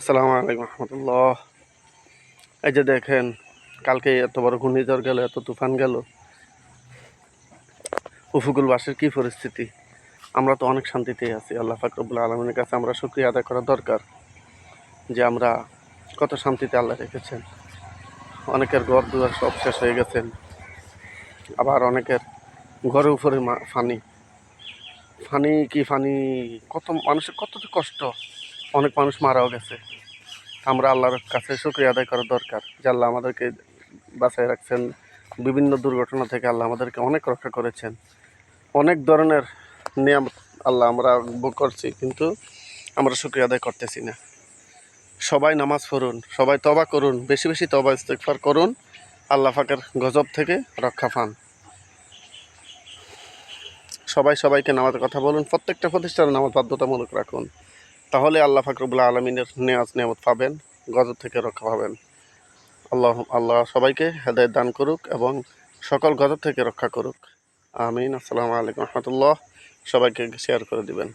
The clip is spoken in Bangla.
আসসালামু আলাইকুম রহমতুল্লাহ। এই যে দেখেন, কালকে এত বড় ঘূর্ণিঝড় গেল, এত তুফান গেল, উপকূলবাসীর কি পরিস্থিতি। আমরা তো অনেক শান্তিতেই আছি। আল্লাহ পাক রব্বুল আলামিনের কাছে আমরা শুকরিয়া আদায় করা দরকার যে আমরা কত শান্তিতে আল্লাহ রেখেছেন। অনেকের ঘর দুয়ার সব শেষ হয়ে গেছেন, আবার অনেকের ঘরের উপরে ফানি ফানি কি ফানি, কত মানুষের কত কষ্ট, অনেক মানুষ মারাও গেছে। আমরা আল্লাহর কাছে শুকরিয়া আদায় করা দরকার যে আল্লাহ আমাদেরকে বাঁচায় রাখছেন। বিভিন্ন দুর্ঘটনা থেকে আল্লাহ আমাদেরকে অনেক রক্ষা করেছেন। অনেক ধরনের নিয়ামত আল্লাহ আমরা ভোগ করছি, কিন্তু আমরা শুকরিয়া আদায় করতেছি না। সবাই নামাজ পড়ুন, সবাই তওবা করুন, বেশি বেশি তওবা ইস্তেগফার করুন, আল্লাহ পাকের গজব থেকে রক্ষা পান। সবাই সবাইকে নামাজের কথা বলুন, প্রত্যেকটা প্রতিষ্ঠানে নামাজ বাধ্যতামূলক রাখুন। তাহলে আল্লাহ পাক রব্বুল আলামিনের নিয়ামত পাবেন, গজব থেকে রক্ষা পাবেন। আল্লাহ সবাইকে হেদায়েত দান করুক এবং সকল গজব থেকে রক্ষা করুক। আমিন। আসসালামু আলাইকুম রহমতুল্লাহ। সবাইকে শেয়ার করে দিবেন।